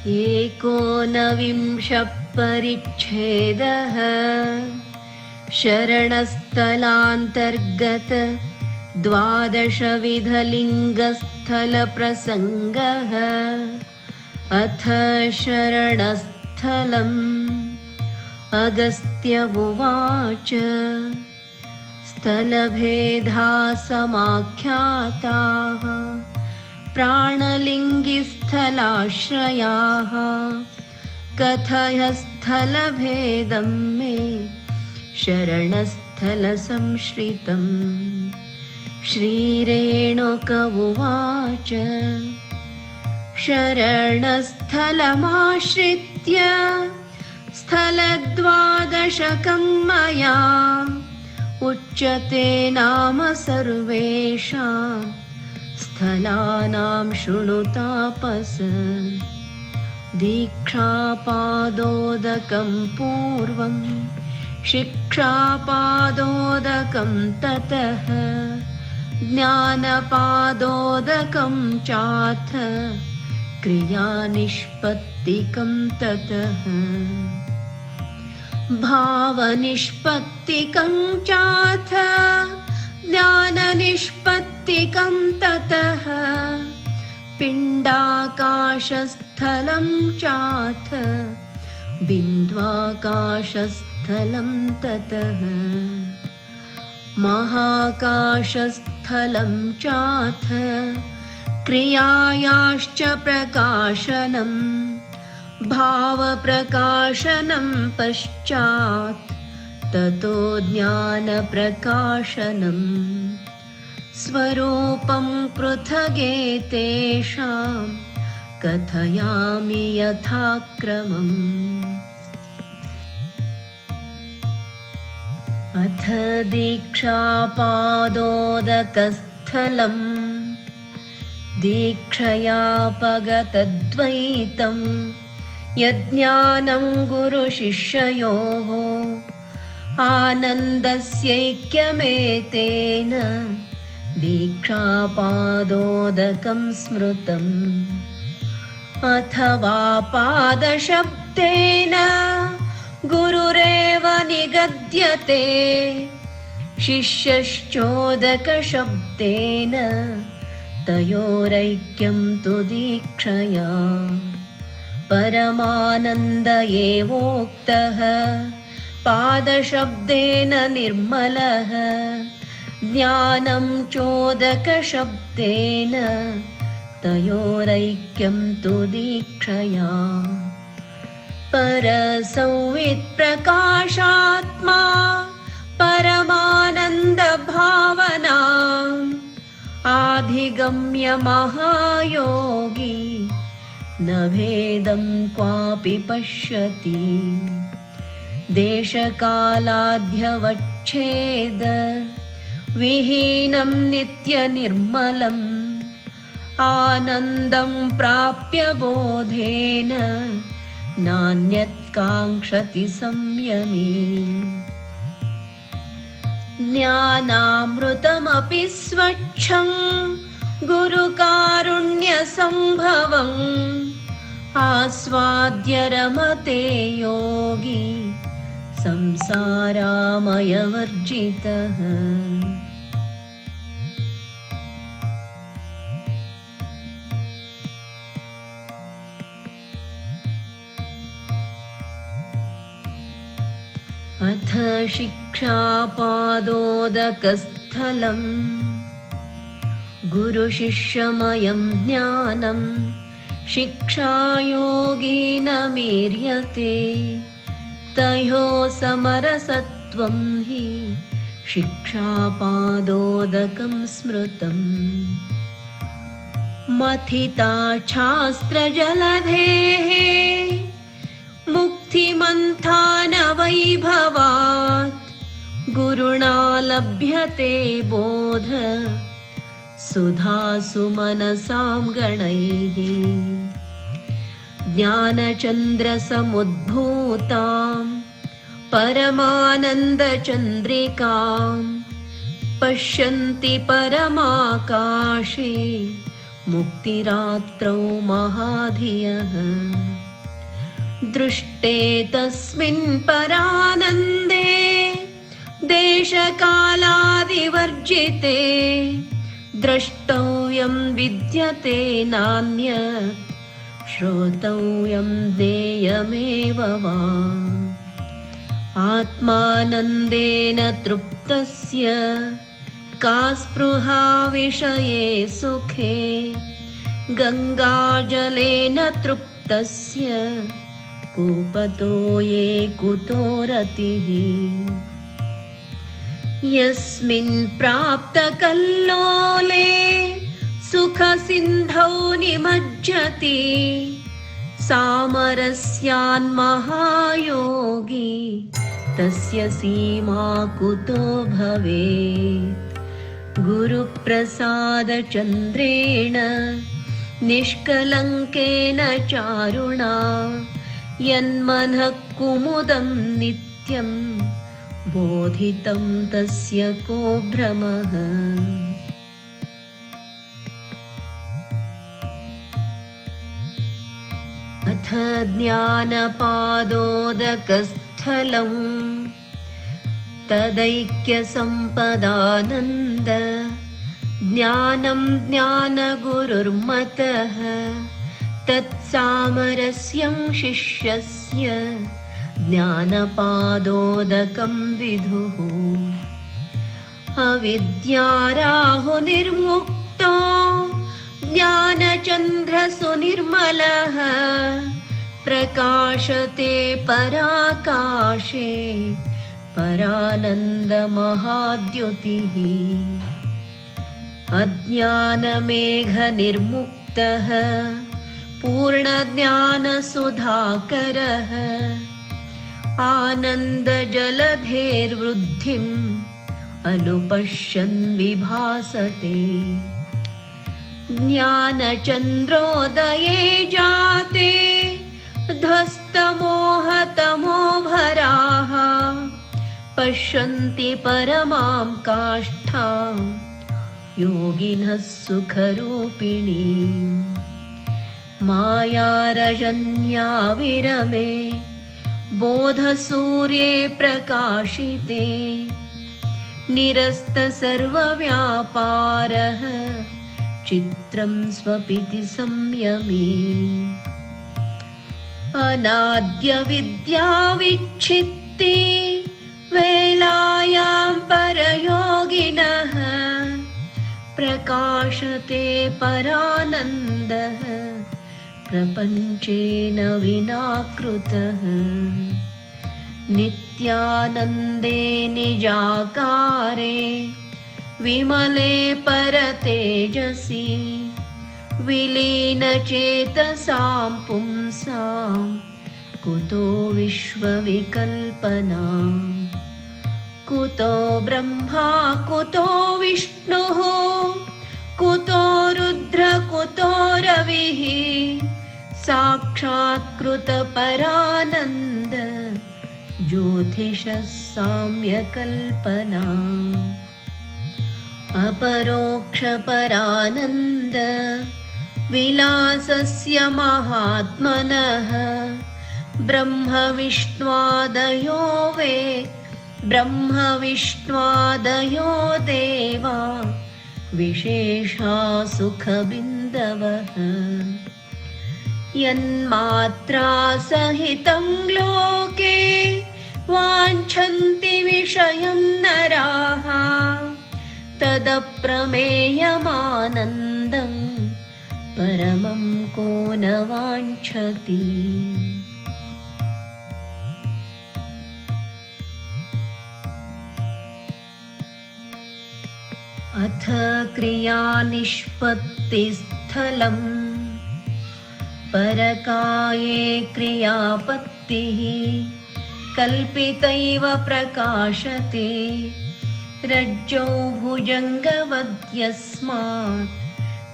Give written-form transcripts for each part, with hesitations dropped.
एकोनविंशः परिच्छेदः शरणस्थलान्तर्गत द्वादशविधलिङ्गस्थलप्रसङ्गः। अथ शरणस्थलम्। अगस्त्य उवाच स्थलभेदा समाख्याताः प्राणलिङ्गिस्थलाश्रयाः कथय स्थलभेदं मे शरणस्थलसंश्रितम्। श्रीरेणुक उवाच शरणस्थलमाश्रित्य स्थलद्वादशकं मया उच्यते नाम सर्वेषां स्थलानां शृणु तापस। दीक्षापादोदकं पूर्वं शिक्षापादोदकं ततः ज्ञानपादोदकं चाथ क्रियानिष्पत्तिकं ततः भावनिष्पत्तिकं चाथ ज्ञाननिष्पत्तिकं ततः पिण्डाकाशस्थलं चाथ बिन्द्वाकाशस्थलं ततः महाकाशस्थलं चाथ क्रियायाश्च प्रकाशनं भावप्रकाशनं पश्चात् ततो ज्ञानप्रकाशनं। स्वरूपं पृथगेतेषां कथयामि यथाक्रमम्। अथ दीक्षापादोदकस्थलम्। दीक्षयापगतद्वैतं यज्ञानं गुरुशिष्ययोः आनन्दस्यैक्यमेतेन दीक्षापादोदकं स्मृतम्। अथवा पादशब्देन गुरुरेव निगद्यते शिष्यश्चोदकशब्देन तयोरैक्यं तु दीक्षया। परमानन्द एवोक्तः पादशब्देन निर्मलः ज्ञानं चोदकशब्देन तयोरैक्यं तु दीक्षया। परसंवित्प्रकाशात्मा परमानन्दभावनाम् आधिगम्य महायोगी न भेदं क्वापि पश्यति। देशकालाध्यवच्छेद विहीनं नित्यनिर्मलम् आनन्दं प्राप्य बोधेन नान्यत् काङ्क्षति संयमी। ज्ञानामृतमपि स्वच्छं गुरुकारुण्यसम्भवम् आस्वाद्य रमते योगी संसारामयवर्जितः। अथ शिक्षापादोदकस्थलम्। गुरुशिष्यमयं ज्ञानं शिक्षायोगी न मीर्यते तयोः समरसत्वं हि शिक्षापादोदकं स्मृतम्। मथिता शास्त्रजलधेः मुक्तिमन्थानवैभवात् गुरुणा लभ्यते बोध सुधासु मनसां गणैः। ज्ञानचन्द्रसमुद्भूतां परमानन्दचन्द्रिकां पश्यन्ति परमाकाशे मुक्तिरात्रौ महाधियः दृष्टे तस्मिन् परानन्दे देशकालादिवर्जिते द्रष्टव्यं विद्यते नान्यत् श्रोतव्यं ज्ञेयमेव वा आत्मानन्देन तृप्तस्य का स्पृहा विषये सुखे गङ्गाजलेन तृप्तस्य कूपतो ये कुतो रतिः यस्मिन् प्राप्तकल्लोले सुखसिन्धौ निमज्जति सामरस्यान्महायोगी तस्य सीमा कुतो भवेत् गुरुप्रसादचन्द्रेण निष्कलङ्केन चारुणा यन्मनः कुमुदं नित्यं बोधितं तस्य को भ्रमः अथ ज्ञानपादोदकस्थलं तदैक्यसम्पदानन्द ज्ञानं ज्ञानगुरुर्मतः तत्सामरस्यं शिष्यस्य ज्ञानपादोदकं विदुः अविद्याराहुर्निर्मुक्तो ज्ञानचन्द्रसुनिर्मलः प्रकाशते पराकाशे परानन्दमहाद्युतिः अज्ञानमेघनिर्मुक्तः पूर्णज्ञानसुधाकरः आनन्दजलधेर्वृद्धिम् अनुपश्यन् विभासते ज्ञानचन्द्रोदये जाते ध्वस्तमोहतमोभराः पश्यन्ति परमां काष्ठां योगिनः सुखरूपिणीं मायारजन्या विरमे बोधसूर्ये प्रकाशिते निरस्तसर्वव्यापारः चित्रं स्वपिति संयमे अनाद्यविद्याविच्छित्ति वेलायां परयोगिनः प्रकाशते परानन्दः प्रपञ्चेन विनाकृतः नित्यानन्दे निजाकारे विमले परतेजसि विलीनचेतसां पुंसां कुतो विश्वविकल्पना कुतो ब्रह्मा कुतो विष्णुः कुतो रुद्र कुतो रविः साक्षात्कृतपरानन्द ज्योतिषः साम्यकल्पना अपरोक्षपरानन्द विलासस्य महात्मनः ब्रह्मविष्णुआदयो देवा विशेषा सुखबिन्दवः यन्मात्रा सहितं लोके वाञ्छन्ति विषयं नराः तदप्रमेयमानन्दं परमं को न वाञ्छति अथ क्रियानिष्पत्तिस्थलं परकाये क्रियापत्तिः कल्पितैव प्रकाशते रज्जौ भुजङ्गवद्यस्मात्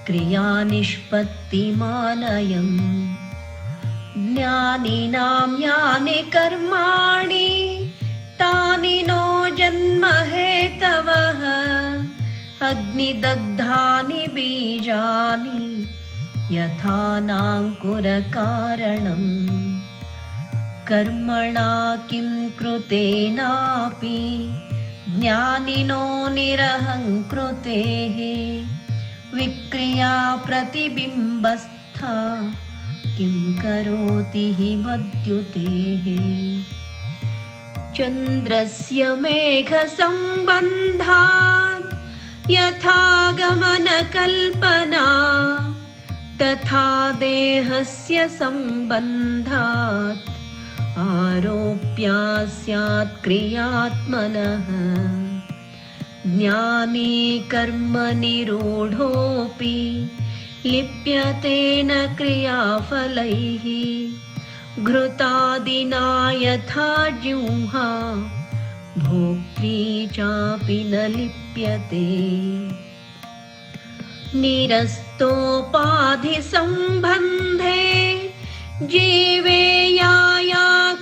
क्रियानिष्पत्तिमानयम् ज्ञानिनां यानि कर्माणि तानि नो जन्महेतवः अग्निदग्धानि बीजानि यथा नाङ्कुरकारणम् कर्मणा किं कृतेनापि ज्ञानिनो निरहङ्कृतेः विक्रिया प्रतिबिम्बस्था किं करोति हि मद्युतेः चन्द्रस्य मेघसम्बन्धात् यथा गमनकल्पना तथा देहस्य सम्बन्धात् आरोप्या स्यात् क्रियात्मनः ज्ञानी कर्मनिरूढोऽपि लिप्यते न क्रियाफलैः घृतादिना यथा जिह्वा भोक्त्री चापि न लिप्यते निरस्तोपाधिसम्बन्धे जीवेया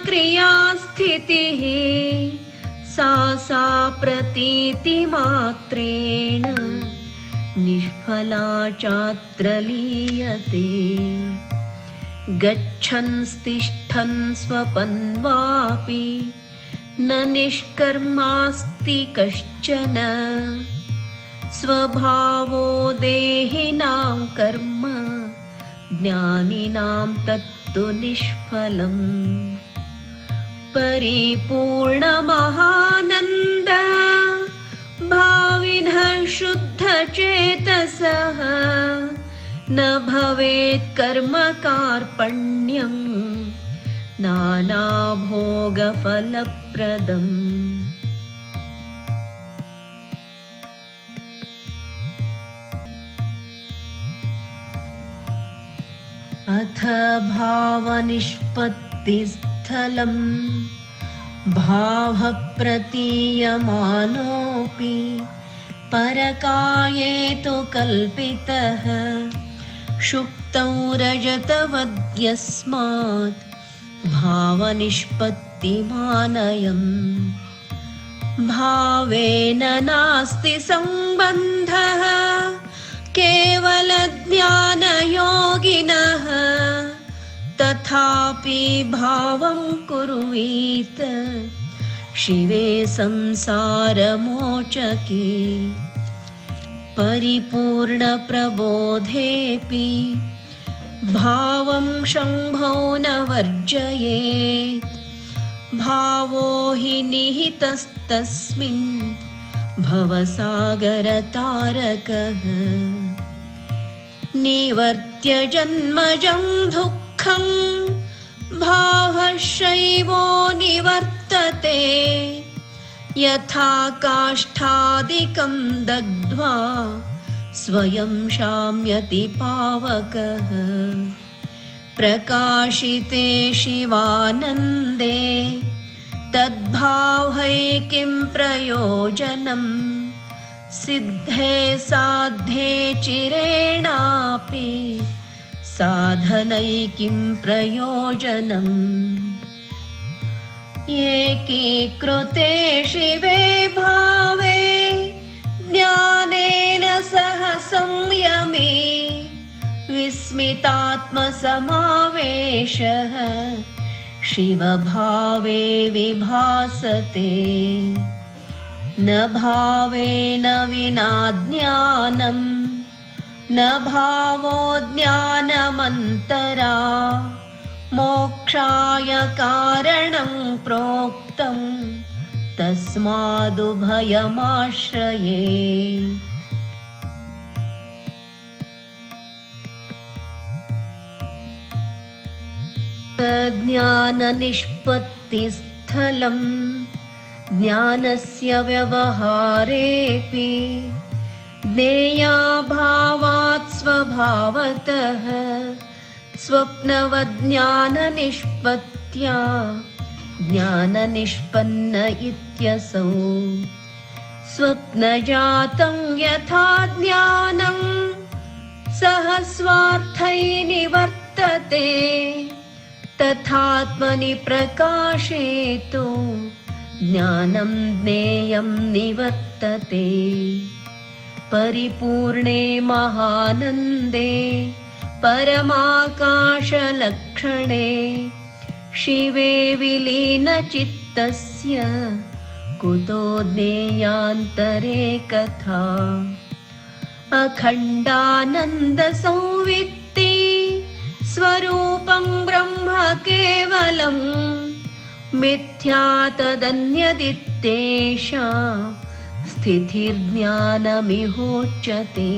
क्रिया स्थितिः सा प्रतीतिमात्रेण निष्फला चात्र लीयते गच्छन् तिष्ठन् स्वपन् वापि न निष्कर्मास्ति कश्चन स्वभावो देहिनां कर्म ज्ञानिनां तत्तु निष्फलम् परिपूर्णमहानन्द भाविनः शुद्धचेतसः न भवेत् कर्मकार्पण्यम् नानाभोगफलप्रदम् अथ भावनिष्पत्तिस्थलम् भावप्रतीयमानोऽपि परकाये तु कल्पितः शुक्तौ रजतवद्यस्मात् भावनिष्पत्तिमानयम् भावेन नास्ति सम्बन्धः केवलज्ञानयोगिनः तथापि भावं कुर्वीत शिवे संसारमोचके परिपूर्णप्रबोधेऽपि भावं शम्भो न वर्जयेत् भावो हि निहितस्तस्मिन् भवसागरतारकः निवर्त्य जन्मजं दुःखं भावशैवो निवर्तते यथा काष्ठादिकं दग्ध्वा स्वयं शाम्यति पावकः प्रकाशिते शिवानन्दे तद्भावै किं प्रयोजनम् सिद्धे साध्ये चिरेणापि साधनै किं प्रयोजनम् एकीकृते शिवे भावे ज्ञानेन सह संयमे विस्मितात्मसमावेशः शिवभावे विभासते न भावेन विना ज्ञानम् न भावो ज्ञानमन्तरा मोक्षाय कारणं प्रोक्तं तस्मादुभयमाश्रये ज्ञाननिष्पत्तिस्थलम् ज्ञानस्य व्यवहारेऽपि ज्ञेयाभावात् स्वभावतः स्वप्नवज्ञाननिष्पत्त्या ज्ञाननिष्पन्न इत्यसौ स्वप्नजातं यथा ज्ञानं सहस्वार्थै निवर्तते तथात्मनि प्रकाशे तु ज्ञानं ज्ञेयं निवर्तते परिपूर्णे महानन्दे परमाकाशलक्षणे शिवे विलीनचित्तस्य कुतो ज्ञेयान्तरे कथा अखण्डानन्दसंवित्ति स्वरूपं ब्रह्म केवलम् मिथ्या तदन्यदित्येषा स्थितिर्ज्ञानमिहोच्यते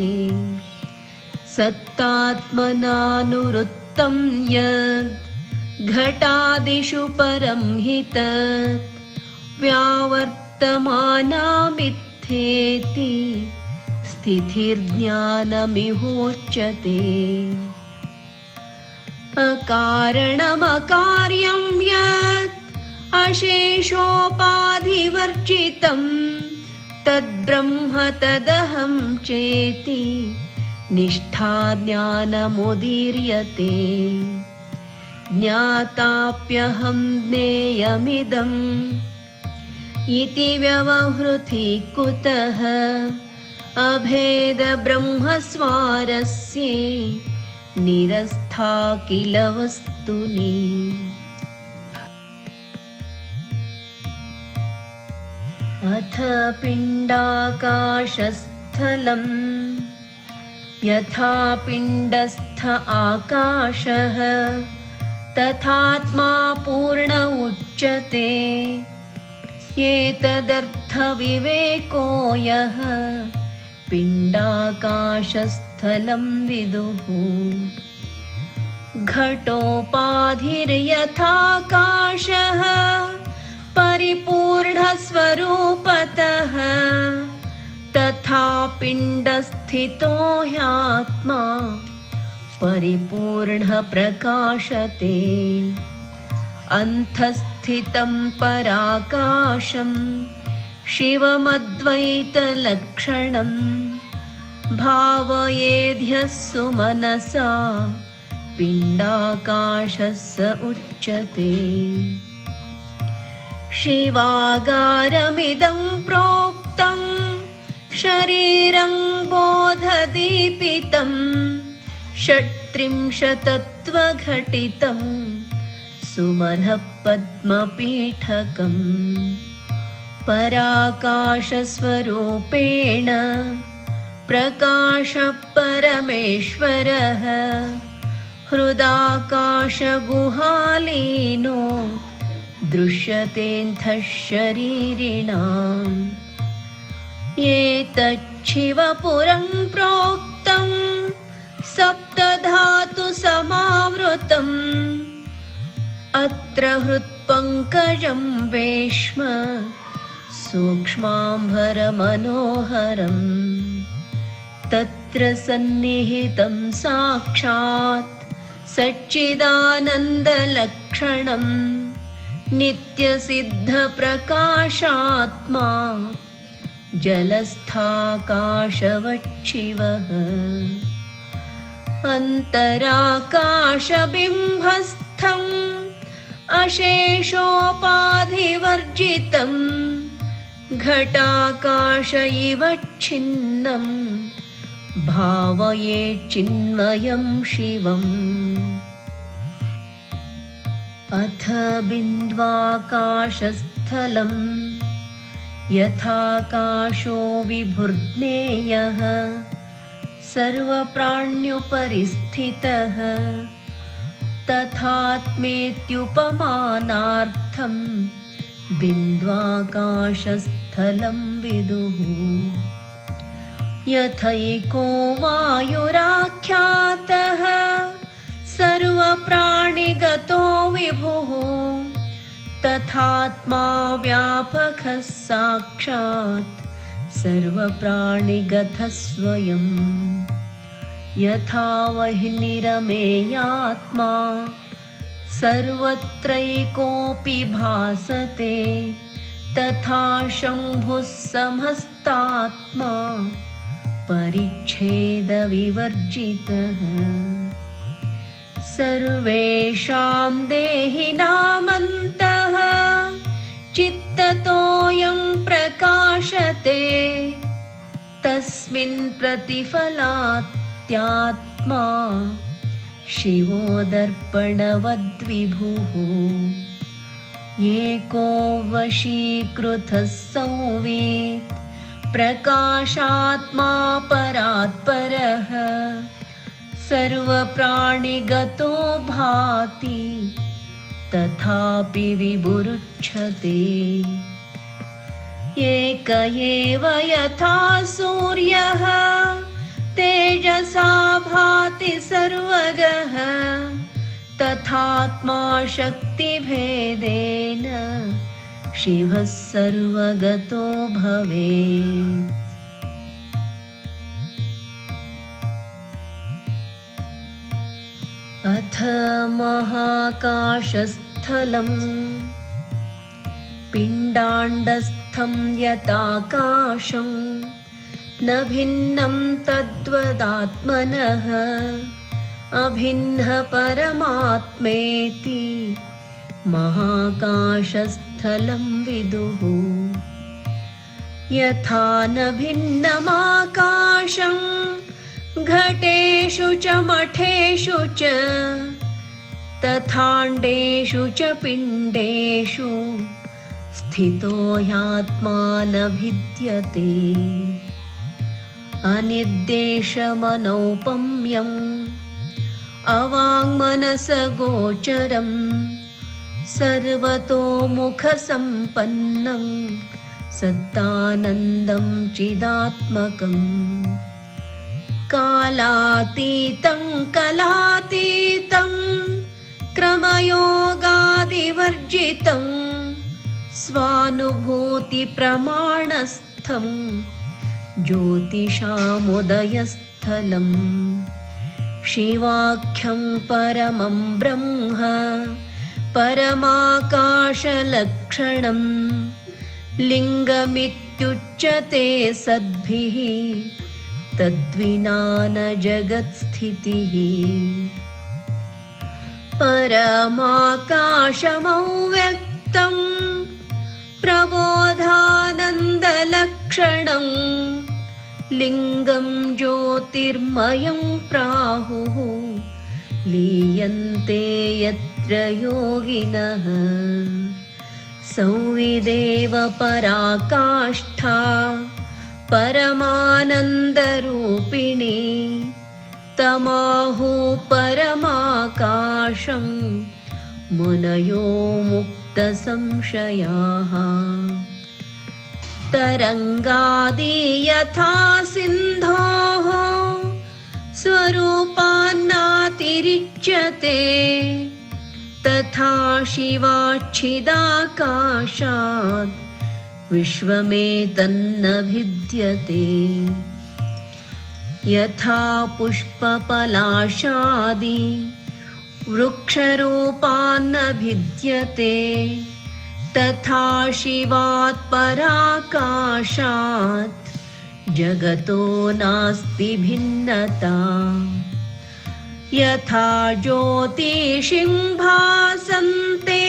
सत्तात्मनानुवृत्तं यद् घटादिषु परं हि तत् व्यावर्तमानामित्येति स्थितिर्ज्ञानमिहोच्यते अकारणमकार्यं यत् अशेषोपाधिवर्जितं तद्ब्रह्म तदहं चेति निष्ठा ज्ञानमुदीर्यते ज्ञाताप्यहं ज्ञेयमिदम् इति व्यवहृति कुतः अभेदब्रह्मस्वारस्ये निरस्था किल वस्तुनि अथ पिण्डाकाशस्थलं यथा पिण्डस्थ आकाशः तथात्मा पूर्ण उच्यते एतदर्थविवेको यः पिण्डाकाशस्थलं विदुः घटोपाधिर्यथाकाशः परिपूर्णस्वरूपतः तथा पिण्डस्थितो ह्यात्मा परिपूर्णप्रकाशते अन्तःस्थितं पराकाशं शिवमद्वैतलक्षणं भावयेद्यः सुमनसा पिण्डाकाशः स उच्यते शिवागारमिदं प्रोक्तं शरीरं बोधदीपितं षट्त्रिंशतत्त्वघटितं सुमनः पद्मपीठकम् पराकाशस्वरूपेण प्रकाशः परमेश्वरः हृदाकाशगुहालीनो दृश्यतेऽन्तः शरीरिणाम् एतच्छिवपुरं प्रोक्तं सप्तधातुसमावृतम् अत्र हृत्पङ्कजं वेश्म सूक्ष्माम्बरमनोहरम् तत्र सन्निहितं साक्षात् सच्चिदानन्दलक्षणं नित्यसिद्धप्रकाशात्मा जलस्थाकाशवच्छिवः अन्तराकाशबिम्बस्थम् अशेषोपाधिवर्जितं घटाकाश इव छिन्नं भावये चिन्मयं शिवम् अथ बिन्द्वाकाशस्थलं यथाकाशो विभुर्ज्ञेयः सर्वप्राण्युपरिस्थितः तथात्मेत्युपमानार्थं बिन्द्वाकाशस्थलं विदुः यथैको वायुराख्यातः सर्वप्राणिगतो विभुः तथात्मा व्यापकः साक्षात् सर्वप्राणिगतः स्वयं यथा वह्निरमेयात्मा सर्वत्रैकोऽपि भासते तथा शम्भुः समस्तात्मा परिच्छेदविवर्जितः सर्वेषां देहिनामन्तः चित्ततोऽयं प्रकाशते तस्य तस्मिन् प्रतिफलात्यात्मा शिवो दर्पणवद्विभुः एको वशीकृतः संवेत् प्रकाशात्मा परात्परः सर्वप्राणिगतो भाति तथापि विभुरुच्यते एक एव यथा सूर्यः तेजसा भाति सर्वगः तथात्मा शक्तिभेदेन शिवः सर्वगतो भवेत्। अथ महाकाशस्थलम् पिण्डाण्डस्थं यताकाशं न भिन्नं तद्वदात्मनः अभिन्नः परमात्मेति महाकाशस्थलं विदुः। यथा न भिन्नमाकाशं घटेषु च मठेषु च तथाण्डेषु च पिण्डेषु स्थितो ह्यात्मा न भिद्यते। अनिर्देशमनौपम्यम् अवाङ्मनसगोचरं सर्वतोमुखसम्पन्नं सत्तानन्दं चिदात्मकम् कालातीतं कलातीतं क्रमयोगादिवर्जितं स्वानुभूतिप्रमाणस्थं ज्योतिषामुदयस्थलं शिवाख्यं परमं ब्रह्म परमाकाशलक्षणं लिङ्गमित्युच्यते सद्भिः तद्विना न जगत्स्थितिः। परमाकाशमव्यक्तं प्रबोधानन्दलक्षणं लिङ्गं ज्योतिर्मयं प्राहुः लीयन्ते यत्र योगिनः। संविदेव पराकाष्ठा परमानन्दरूपिणी तमाहु परमाकाशं मुनयो मुक्तसंशयाः। तरङ्गादि यथा सिन्धोः स्वरूपान्नातिरिच्यते तथा शिवाच्छिदाकाशात् विश्वमेतन्न भिद्यते। यथा पुष्पपलाशादि वृक्षरूपान्न भिद्यते तथा शिवात् पराकाशात् जगतो नास्ति भिन्नता। यथा ज्योतिषिं भासन्ते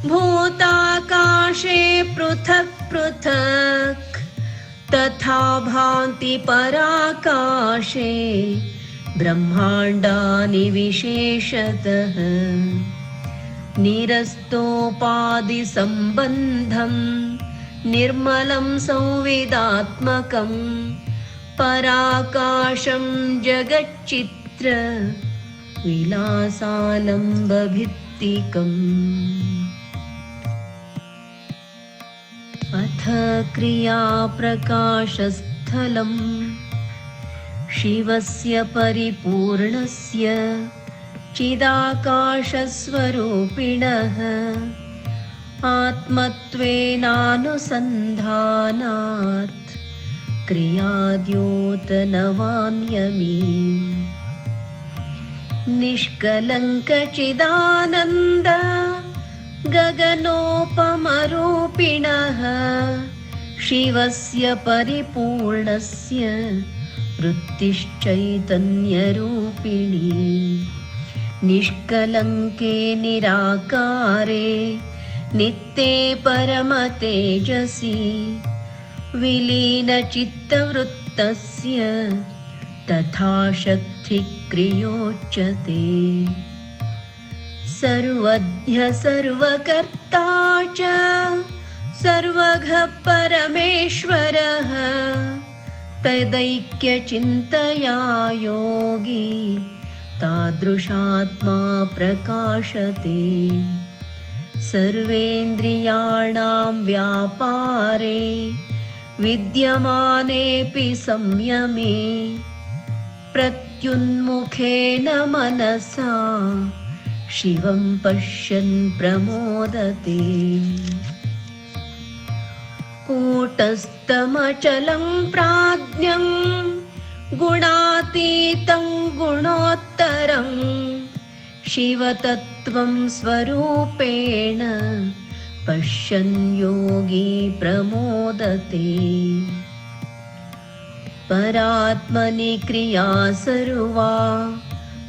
भूताकाशे पृथक् पृथक् तथा भान्ति पराकाशे ब्रह्माण्डानि विशेषतः। निरस्तोपादिसम्बन्धं निर्मलं संविदात्मकं पराकाशं जगच्चित्र विलासालम्बभित्तिकम्। अथ क्रियाप्रकाशस्थलं शिवस्य परिपूर्णस्य चिदाकाशस्वरूपिणः आत्मत्वेनानुसन्धानात् क्रियाद्योतनवान्यमी। निष्कलङ्कचिदानन्द गगनोपमरूपिणः शिवस्य परिपूर्णस्य वृत्तिश्चैतन्यरूपिणी। निष्कलङ्के निराकारे नित्ये परमतेजसि विलीनचित्तवृत्ते तस्य तथा शक्ति क्रियोच्यते। सर्वज्ञ सर्वकर्ता च सर्वगः परमेश्वरः तदैक्यचिन्तया योगी तादृशात्मा प्रकाशते। सर्वेन्द्रियाणां व्यापारे विद्यमानेऽपि संयमे प्रत्युन्मुखेन मनसा शिवं पश्यन् प्रमोदते। कूटस्थमचलं प्राज्ञं गुणातीतं गुणोत्तरं शिवतत्त्वं स्वरूपेण पश्यन् योगी प्रमोदते। परात्मनि क्रिया सर्वा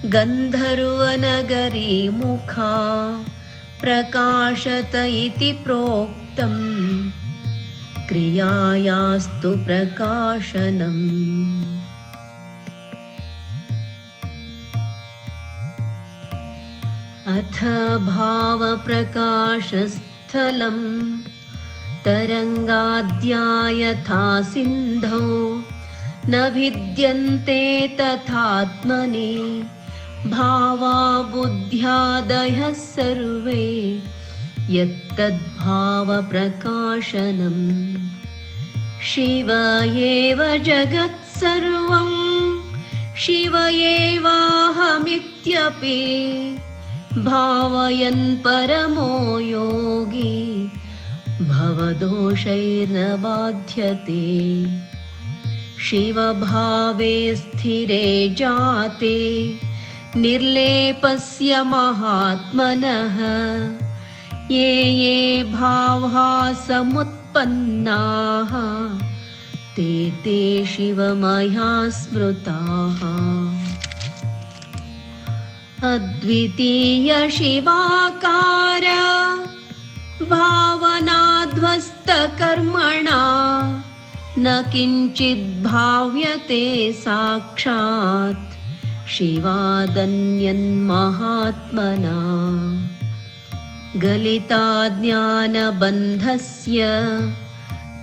गन्धर्वनगरी मुखा प्रकाशत इति प्रोक्तम् क्रियायास्तु प्रकाशनम्। अथ भावप्रकाशस्थलं तरङ्गाद्या यथा सिन्धौ न भिद्यन्ते तथात्मनि भावा बुद्ध्यादयः सर्वे यत्तद्भावप्रकाशनम्। शिव एव जगत्सर्वं शिव एवाहमित्यपि भावयन् परमो योगी भवदोषैर्न बाध्यते। शिवभावे स्थिरे जाते निर्लेपस्य महात्मनः ये ये भावा समुत्पन्नाः ते ते शिवमया स्मृताः। अद्वितीय शिवाकार भावनाध्वस्तकर्मणा न किञ्चित् भाव्यते साक्षात् शिवादन्यन्महात्मना। गलिता ज्ञानबन्धस्य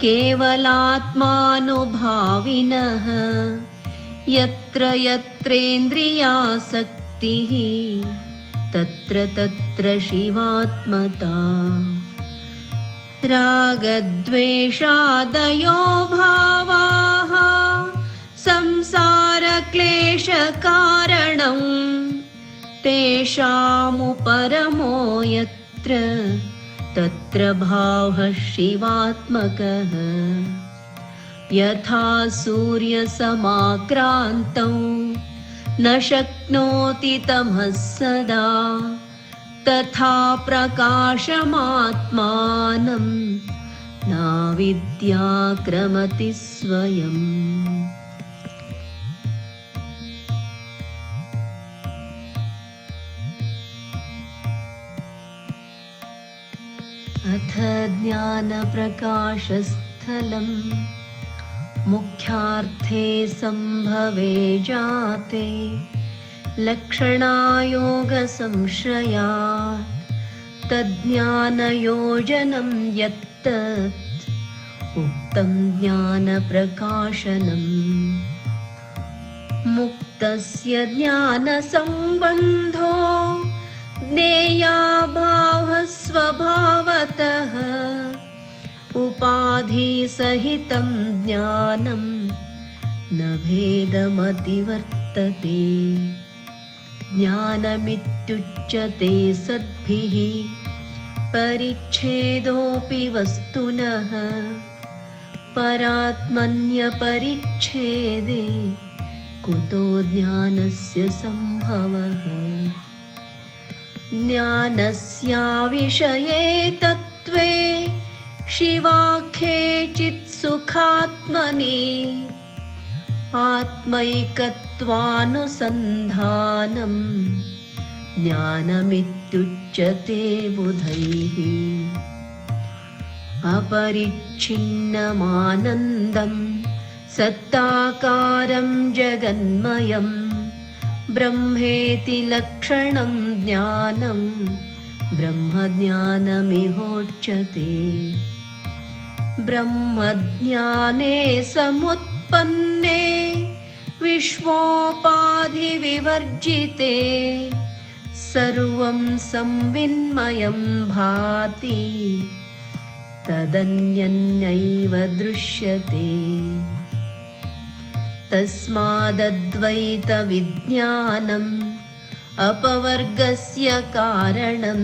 केवलात्मानुभाविनः यत्र यत्रेन्द्रियासक्तिः तत्र तत्र शिवात्मता। रागद्वेषादयो भावाः संसारक्लेशकारणं तेषामुपरमो यत्र तत्र भावः शिवात्मकः। यथा सूर्यसमाक्रान्तौ न शक्नोति तमः सदा तथा प्रकाशमात्मानं नाविद्याक्रमति स्वयम्। अथ ज्ञानप्रकाशस्थलं मुख्यार्थे सम्भवे जाते लक्षणायोगसंश्रयात् तज्ज्ञानयोजनं यत्तत् उक्तं ज्ञानप्रकाशनम्। मुक्तस्य ज्ञानसम्बन्धो ज्ञेयाभावः स्वभावतः उपाधिसहितं ज्ञानं न भेदमतिवर्तते। ज्ञानमित्युच्यते सद्भिः परिच्छेदोऽपि वस्तुनः परात्मन्यपरिच्छेदे कुतो ज्ञानस्य सम्भवः। ज्ञानस्याविषये तत्त्वे शिवाख्ये चित्सुखात्मनि आत्मैकत्वानुसन्धानं ज्ञानमित्युच्यते बुधैः। अपरिच्छिन्नमानन्दं सत्ताकारं जगन्मयं ब्रह्मेति लक्षणं ज्ञानं ब्रह्मज्ञानमिहोच्यते। ब्रह्मज्ञाने समुत्पन्ने विश्वोपाधिविवर्जिते सर्वं संविन्मयं भाति तदन्यन्यैव दृश्यते। तस्मादद्वैतविज्ञानम् अपवर्गस्य कारणं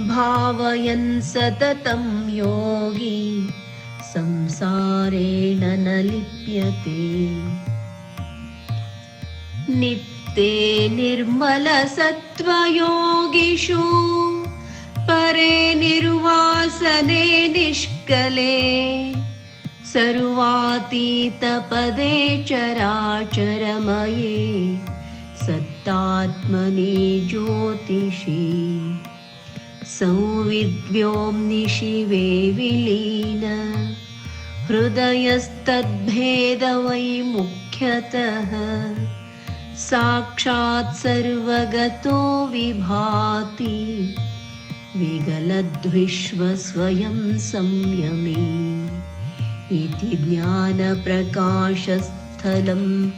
भावयन् सततं योगी संसारेण न लिप्यते। नित्ये निर्मलसत्त्वयोगिषु परे निर्वासने निष्कले सर्वातीतपदे चराचरमये सत्तात्मनि ज्योतिषि संविद्व्योम्निशिवे विलीन हृदयस्तद्भेदवैमुख्यतः साक्षात् सर्वगतो विभाति विगलद्विश्वस्वयं संयमी इति ज्ञानप्रकाशस्थलं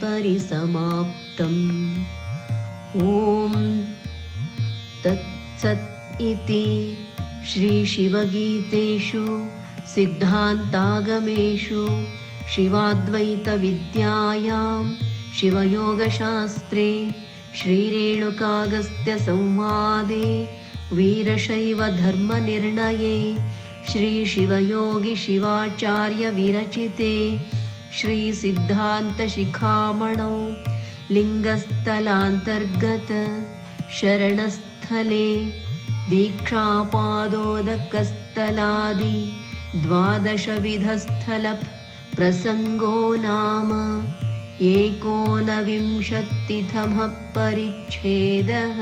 परिसमाप्तम्। ॐ तत्सत् इति श्रीशिवगीतेषु सिद्धान्तागमेषु शिवाद्वैतविद्यायां शिवयोगशास्त्रे श्रीरेणुकागस्त्यसंवादे वीरशैवधर्मनिर्णये श्रीशिवयोगिशिवाचार्यविरचिते श्रीसिद्धान्तशिखामणौ लिङ्गस्थलान्तर्गत शरणस्थले दीक्षापादोदकस्थलादि 12विधस्थल प्रसङ्गो नाम 19तमः परिच्छेदः।